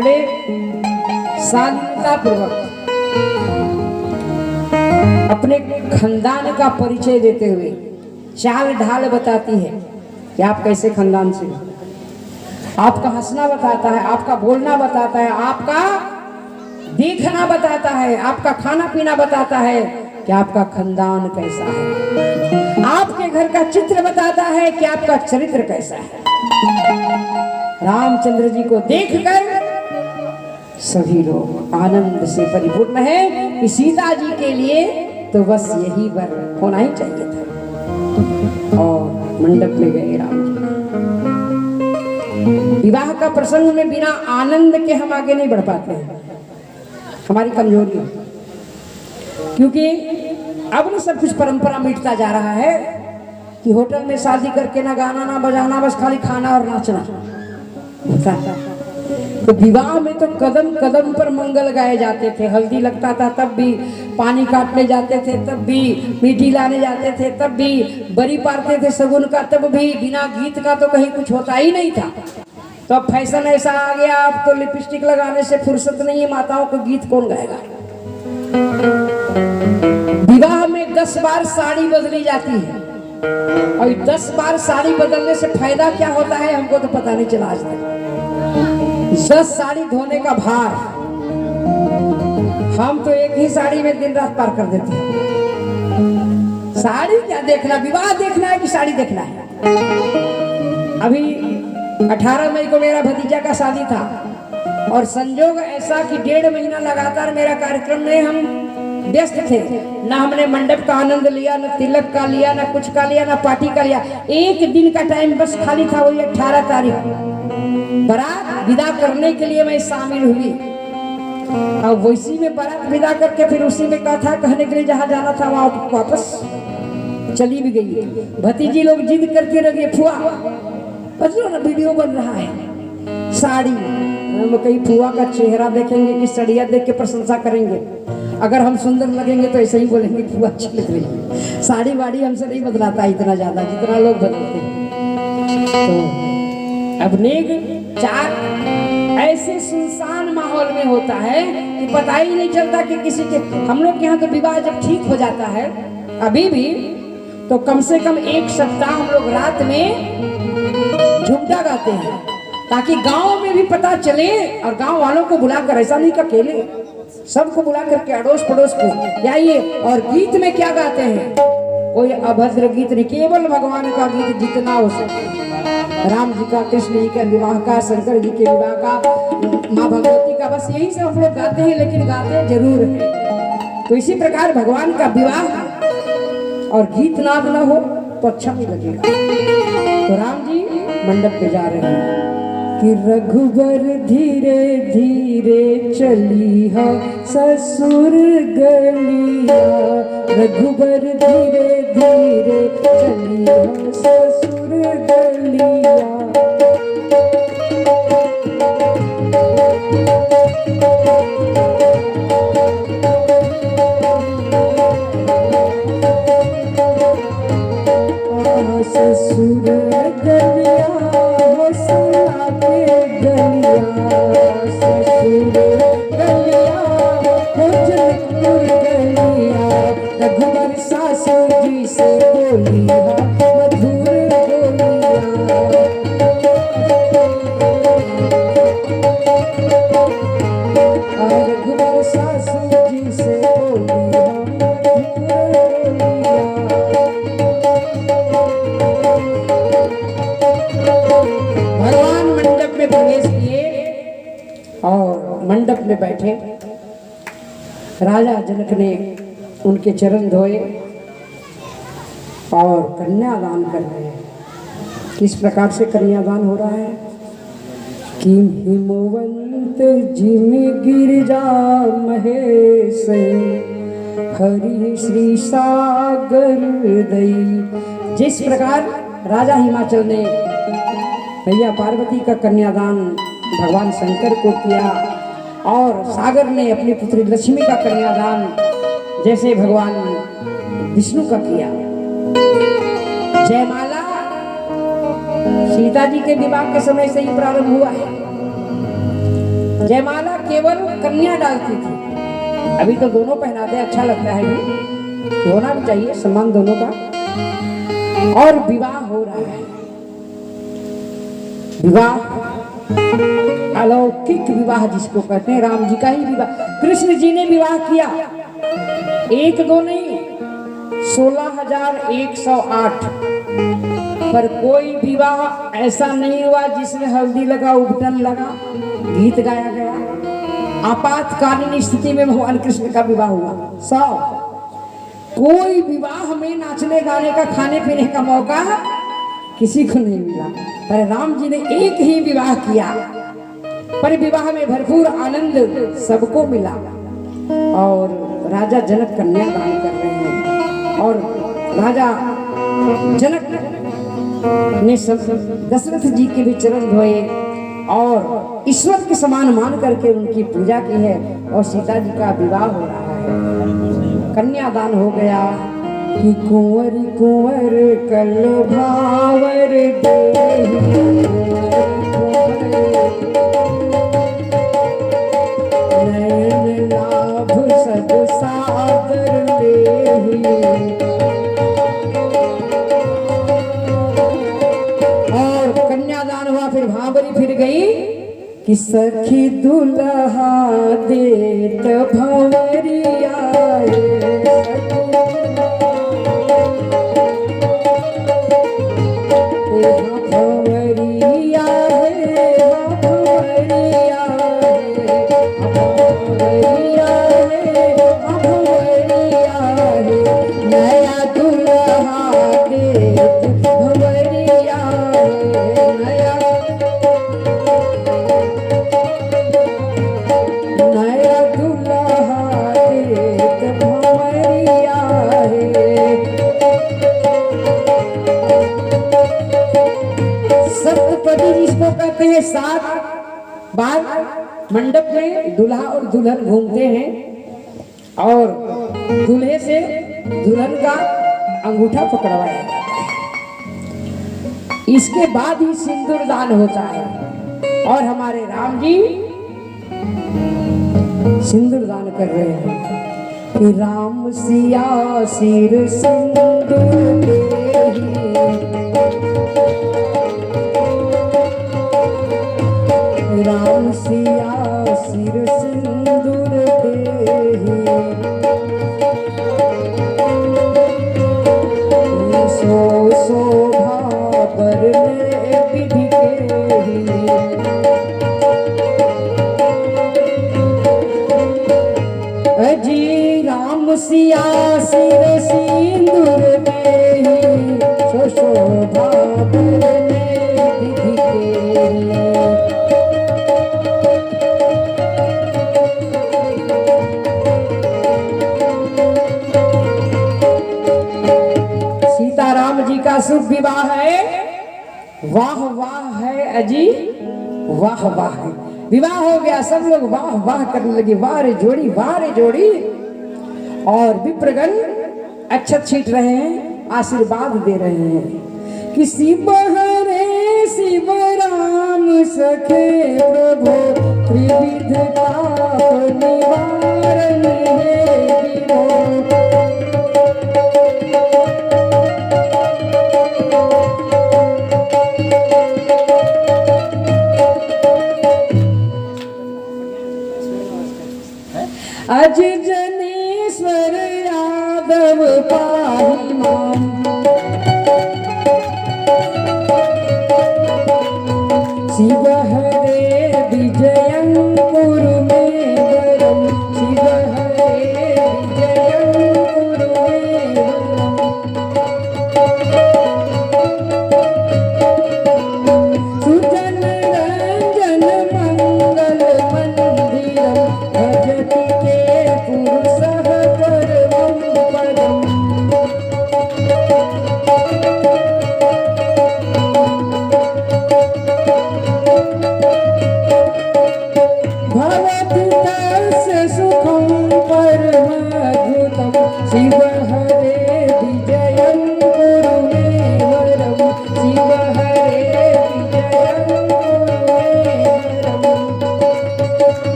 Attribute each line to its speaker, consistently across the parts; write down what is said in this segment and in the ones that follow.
Speaker 1: बड़े शालीनता पूर्वक अपने खानदान का परिचय देते हुए चाल ढाल बताती है कि आप कैसे खानदान से, आपका हंसना बताता है, आपका बोलना बताता है, आपका देखना बताता है, आपका खाना पीना बताता है कि आपका खानदान कैसा है, आपके घर का चित्र बताता है कि आपका चरित्र कैसा है। रामचंद्र जी को देखकर सभी लोग आनंद से परिपूर्ण है कि सीता जी के लिए तो बस यही वर होना ही चाहिए था। और मंडप में गए राम जी। विवाह का प्रसंग में बिना आनंद के हम आगे नहीं बढ़ पाते हैं, हमारी कमजोरी है। क्योंकि अब ना सब कुछ परंपरा मिटता जा रहा है कि होटल में शादी करके ना गाना ना बजाना, बस खाली खाना और नाचना। तो विवाह में तो कदम कदम पर मंगल गाए जाते थे, हल्दी लगता था तब भी, पानी काटने जाते थे तब भी, मीठी लाने जाते थे तब भी, बरी पारते थे सगुन का तब भी, बिना गीत का तो कहीं कुछ होता ही नहीं था। तो अब फैशन ऐसा आ गया, अब तो लिपस्टिक लगाने से फुर्सत नहीं है, माताओं को गीत कौन गाएगा। विवाह में 10 बार साड़ी बदली जाती है और 10 बार साड़ी बदलने से फायदा क्या होता है हमको तो पता नहीं चला आज तक। 10 साड़ी धोने का भार, हम तो एक ही साड़ी में दिन रात पार कर देते हैं। साड़ी क्या देखना, विवाह देखना है कि साड़ी देखना है। अभी 18 मई को मेरा भतीजा का शादी था और संजोग ऐसा कि 1.5 महीना लगातार मेरा कार्यक्रम में हम व्यस्त थे। ना हमने मंडप का आनंद लिया, ना तिलक का लिया, ना कुछ का लिया, ना पार्टी का लिया। एक दिन का टाइम बस खाली था, वही 18 तारीख बारात विदा करने के लिए मैं शामिल हुई। और वैसी में बारात विदा करके फिर उसी में कथा कहने के लिए जहाँ जाना था वहाँ वापस चली भी गई। भतीजी लोग जिद करके रह गए, फुआ बचलो ना वीडियो बन रहा है। साड़ी, हम कहीं फुआ का चेहरा देखेंगे कि सड़िया देख के प्रशंसा करेंगे। अगर हम सुंदर लगेंगे तो ऐसे ही बोलेंगे फुआ अच्छी लग रही है। साड़ी वाड़ी हमसे नहीं बदलाता इतना ज्यादा जितना लोग बदलते हैं। तो अब नेग 4 ऐसे सुनसान माहौल में होता है कि पता ही नहीं चलता कि किसी के, हम लोग के यहाँ तो विवाह जब ठीक हो जाता है अभी भी, तो कम से कम 1 सप्ताह हम लोग रात में झुमटा गाते हैं ताकि गांव में भी पता चले और गांव वालों को बुलाकर, ऐसा नहीं कि अकेले, सबको बुला करके अड़ोस पड़ोस को आइए। और गीत में क्या गाते हैं, कोई अभद्र गीत नहीं, केवल भगवान का गीत जितना हो सके। राम जी का, कृष्ण जी के विवाह का, शंकर जी के विवाह का, माँ भगवती का, बस यही सब हम लोग गाते हैं, लेकिन गाते जरूर है। तो इसी प्रकार भगवान का विवाह और गीत नाद न हो तो अच्छा नहीं लगेगा। तो राम जी मंडप पे जा रहे हैं कि रघुबर धीरे धीरे चली है ससुर गलिया, रघुबर धीरे धीरे चली है ससुर गलिया। ससुर गलिया हौसला के गलिया, ससुर गलिया हो जनकपुर गलिया, रघुबर सासुर जी से बोलिया मधुर बोलिया। रघुबर सासुर जी से बोलिया मधुर बोलिया। भगवान मंडप में प्रवेश किए और मंडप में बैठे। राजा जनक ने उनके चरण धोए और कन्यादान कर रहे हैं। किस प्रकार से कन्यादान हो रहा है कि हिमवंत जिम गिरिजा महेश हरि श्री सागर दई। जिस प्रकार राजा हिमाचल ने भैया पार्वती का कन्यादान भगवान शंकर को किया और सागर ने अपनी पुत्री लक्ष्मी का कन्यादान जैसे भगवान विष्णु का किया। जयमाला सीता जी के विवाह के समय से ही प्रारंभ हुआ है। जयमाला केवल कन्या डालती थी, अभी तो दोनों पहनाते, अच्छा लगता है भी, होना भी चाहिए सम्मान दोनों का। और विवाह हो रहा है, विवाह अलौकिक विवाह जिसको कहते हैं, राम जी का ही विवाह, कृष्ण जी ने विवाह किया, एक दो नहीं 16,108, पर कोई विवाह ऐसा नहीं हुआ जिसमें हल्दी लगा, उबटन लगा, गीत गाया गया। आपातकालीन स्थिति में भगवान कृष्ण का विवाह हुआ। 100 कोई विवाह में नाचने गाने का, खाने पीने का मौका किसी को नहीं मिला, पर राम जी ने एक ही विवाह किया, पर विवाह में भरपूर आनंद सबको मिला। और राजा जनक कन्या दान कर रहे हैं, और राजा जनक ने दशरथ जी के भी चरण धोए और ईश्वर के समान मान करके उनकी पूजा की है, और सीता जी का विवाह हो रहा है, कन्यादान हो गया। कि कुंवर कुंवर कल भावर देहि, नयन लाभ सब सादर लेहि। और कन्यादान हुआ, फिर भावरी फिर गई कि सखी दुल्हा देत भंवरिया, सात बार मंडप में दूल्हा और दुल्हन घूमते हैं, और दूल्हे से दुल्हन का अंगूठा पकड़वाया जाता है, इसके बाद ही सिंदूर दान होता है। और हमारे राम जी सिंदूर दान कर रहे हैं कि राम सिया सिर सिंदूर देहि, राम सिया सिर सिंदूर देहि, सो शोभा बरने विधि केहि। अजी राम सिया सिर सिंदूर देहि, सो शोभा बरने विधि केहि। राम जी का शुभ विवाह है, वाह वाह है अजी, वाह वाह है। विवाह हो गया, सब लोग वाह वाह करने लगे, वाह रे जोड़ी, वाह रे जोड़ी। और विप्रगण अक्षत छीट रहे हैं, आशीर्वाद दे रहे हैं कि शिव हरे शिव राम सखे प्रभु, त्रिविध ताप निवारण है विभो। अज जनेश्वर यादव पाहि मान, शिव हरे विजयंकुर में वरम, शिव हरे विजयंकुर में वरम। सुजन रंजन मंगल मंदिरम, भजति के पुरुषः परमं पदम्।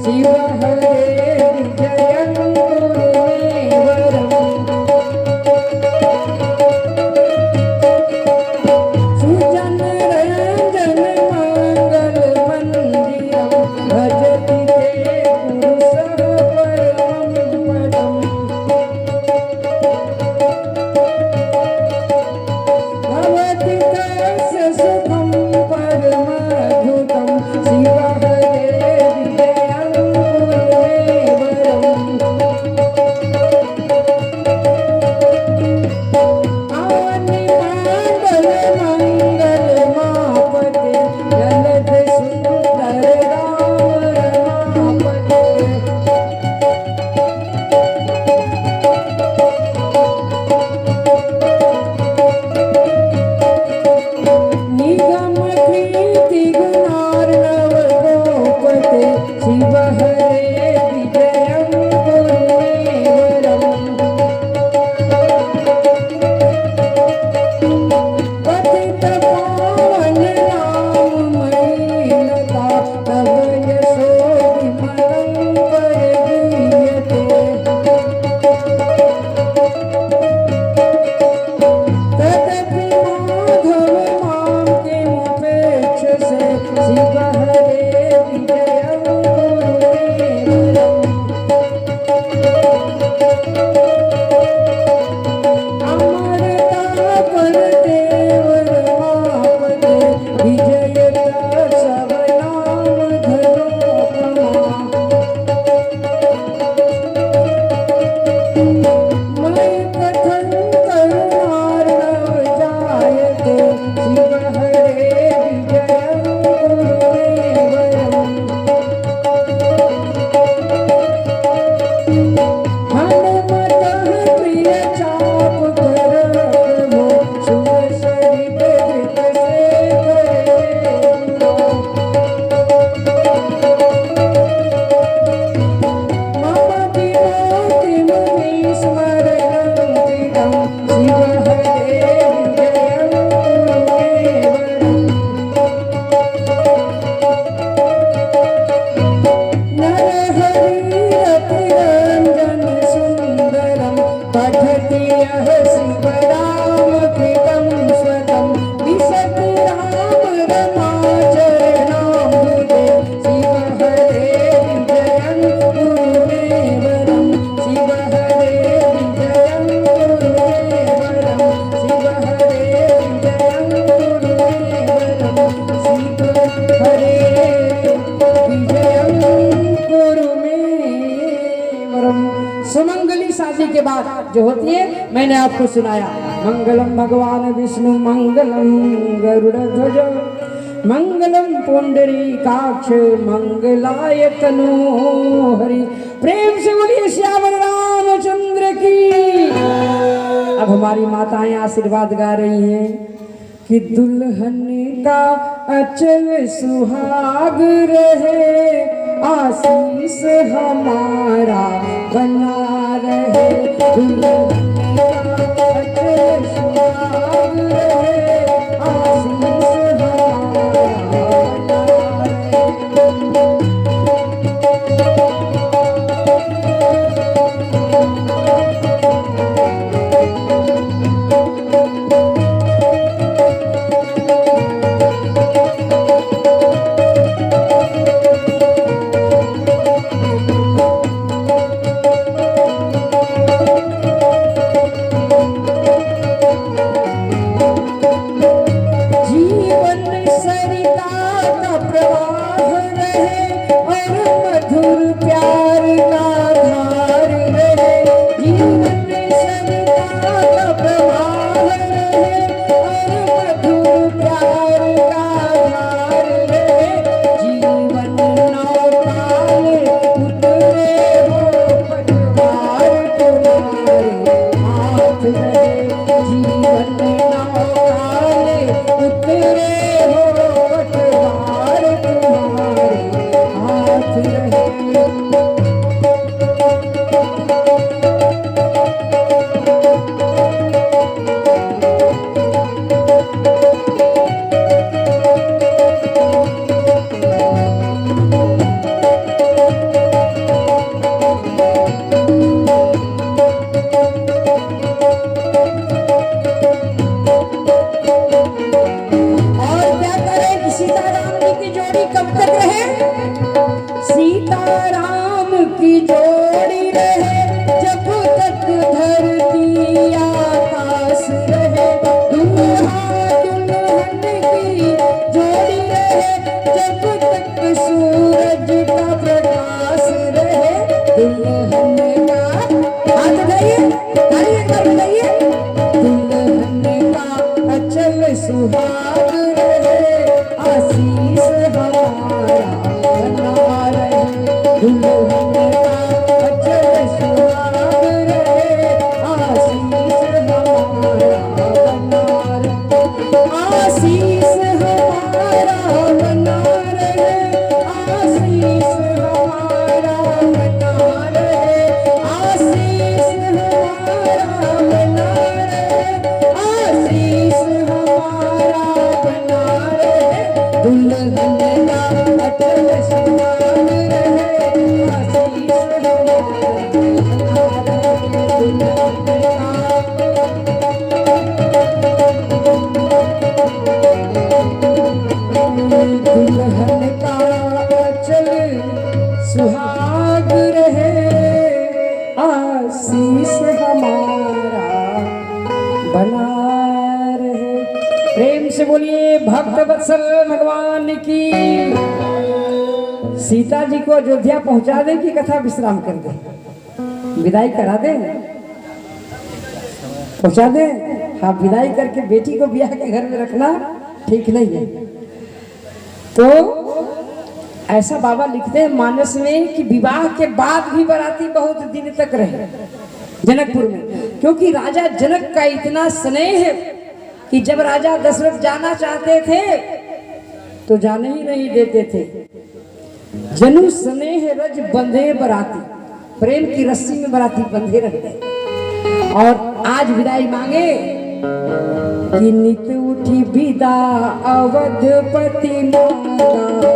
Speaker 1: शिव हरे विजयं कुरु मे वरम् सुजन रंजन मंगल मंदिरं भजति ते पुरुषः परमं पदम् भवति तस्य सुखं परमद्भुतं शिव हरे विजयं कुरु मे वरम् आवनि मंगल मंगल मापते जलद सुंदर राम रमापते निगम कृति गुणार्णव गोपते शिव हरे विजयं कुरु मे वरम् पतित पावन नाम महीनता तव यशो विमलं परगीयते तदपि माधव मां किमुपेक्षसे शिव हरे विजयं कुरु मे वरम् अमरता करते वरमापते विजयता सब नाम धरोपमा मयि कथं करुणार्णव जायते शिव हरे विजयं कुरु मे वरम् हनुमतः प्रिय चाप कर प्रभो शुभ सरित कृत शेखर मम विमोतिं विस्मरणं प्रियं शिव हरे विजयं कुरु मे वरम् नरहरि रतिरञ्जन सुन्दरं पठति यः शिवरामकृतं स्वतं विशति राम रमाचरणाम्बुजे शिव हरे विजयं कुरु मे वरम् शिव हरे विजयं कुरु मे वरम् शिव हरे विजयं कुरु मे वरम् शिव हरे विजयं कुरु मे वरम्। सुमंगली शादी के बाद जो होती है मैंने आपको सुनाया। मंगलम भगवान विष्णु मंगलम गरुड़ध्वज मंगलम पुंडरीकाक्ष मंगलाय तनो हरि। प्रेम से बोलिए श्यामल रामचंद्र की। अब हमारी माताएं आशीर्वाद गा रही हैं कि दुल्हन का अचल सुहाग रहे आशीष हमारा बना रहे। दुल्हन का अचल सुहाग रहे आशीष हमारा बना रहे। राम की जोड़ी रहे जब तक धरती आकाश रहे, दुल्हा दुल्हन की जोड़ी रहे जब तक सूरज का प्रकाश रहे, दुल्हन का हाथ उठाइए, ताली एक बार बजाइए, दुल्हन का अचल सुहाग रहे, आशीष हमारा बना रहे, दुल्हन का अचल सुहाग रहे, आशीष हमारा बना रहे, आशीष हमारा बना रहे, आशीष हमारा बना रहे, आशीष हमारा बना रहे, आशीष हमारा बना रहे, दुल्हन का अटल सुहाग रहे, आशीष हमारा बना रहे, दुल्हन का अचल सुहाग रहे, आशीष हमारा बना रहे। प्रेम से बोलिए भक्त वत्सल भगवान की। सीता जी को अयोध्या पहुंचा दे की कथा विश्राम कर दे, विदाई करा दे, पहुंचा दे। हाँ, विदाई करके बेटी को ब्याह के घर में रखना ठीक नहीं है। तो ऐसा बाबा लिखते हैं मानस में कि विवाह के बाद भी बाराती बहुत दिन तक रहे जनकपुर में, क्योंकि राजा जनक का इतना स्नेह है कि जब राजा दशरथ जाना चाहते थे तो जाने ही नहीं देते थे। जनु स्नेह रज बंधे बराती, प्रेम की रस्सी में बराती बंधे रहते। और आज विदाई मांगे कि नित उठी विदा अवधपति मांगा,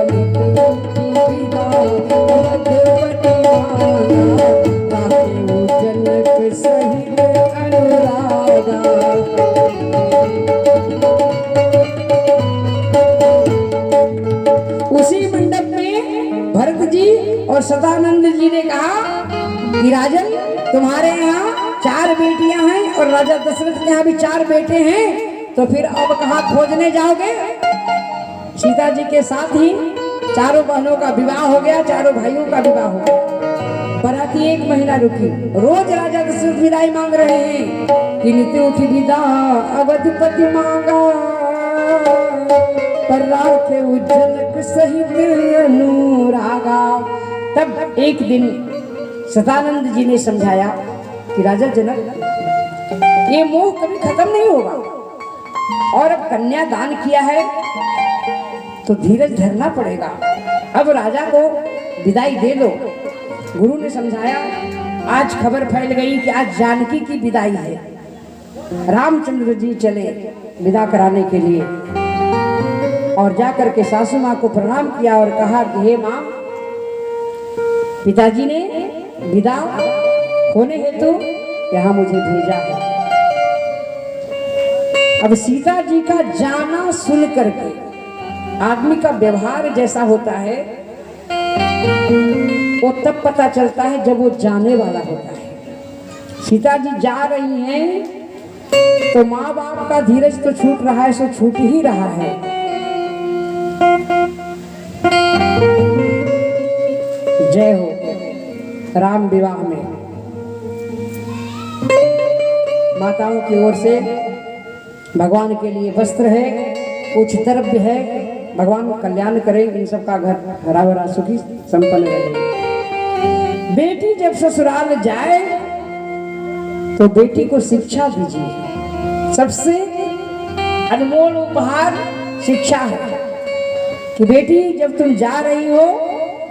Speaker 1: नित उठी विदा अवधपति मांगा, ताके जनक सहित अनुरागा। उसी मंडप में भरत जी और सदानंद जी ने कहा कि राजन, तुम्हारे यहाँ 4 बेटियां हैं और राजा दशरथ के यहाँ भी 4 बेटे हैं, तो फिर अब कहाँ खोजने जाओगे? सीता जी के साथ ही चारों बहनों का विवाह हो गया, चारों भाइयों का विवाह हो गया। बराती 1 महीना रुकी। रोज राजा दशरथ विदाई मांग रहे हैं कि नित्य उठी विदा अवधपति मांगा, पर राखे जनक सहित अनुरागा। तब एक दिन सदानंद जी ने समझाया कि राजा जनक, ये मोह कभी खत्म नहीं होगा, और अब कन्या दान किया है तो धीरज धरना पड़ेगा। अब राजा को विदाई दे दो। गुरु ने समझाया, आज खबर फैल गई कि आज जानकी की विदाई है। रामचंद्र जी चले विदा कराने के लिए और जाकर के सासू माँ को प्रणाम किया और कहा कि हे माँ, पिताजी ने विदा होने हेतु यहाँ मुझे भेजा है। अब सीता जी का जाना सुन करके आदमी का व्यवहार जैसा होता है वो तब पता चलता है जब वो जाने वाला होता है। सीता जी जा रही हैं तो माँ बाप का धीरज तो छूट रहा है, सो छूट ही रहा है। जय हो राम विवाह में माताओं की ओर से भगवान के लिए वस्त्र है, कुछ द्रव्य है। भगवान कल्याण करें, इन सबका घर हरा भरा सुखी संपन्न रहे। बेटी जब ससुराल जाए तो बेटी को शिक्षा दीजिए। सबसे अनमोल उपहार शिक्षा है कि बेटी जब तुम जा रही हो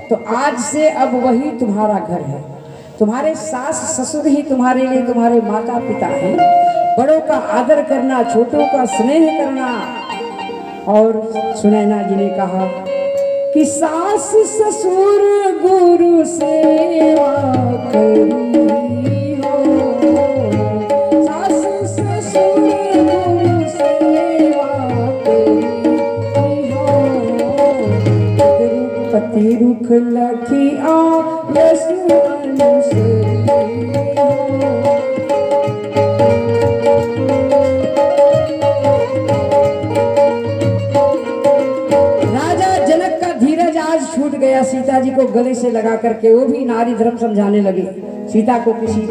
Speaker 1: तो आज से अब वही तुम्हारा घर है। तुम्हारे सास ससुर ही तुम्हारे लिए तुम्हारे माता पिता हैं। बड़ों का आदर करना, छोटों का स्नेह करना। और सुनैना जी ने कहा कि सास ससुर गुरु सेवा करी हो, सास ससुर गुरु सेवा करी हो, पति रुख लखी आ सुमन से राजा जनक का धीरज आज छूट गया। सीता जी को गले से लगा करके वो भी नारी धर्म समझाने लगे सीता को कि सीता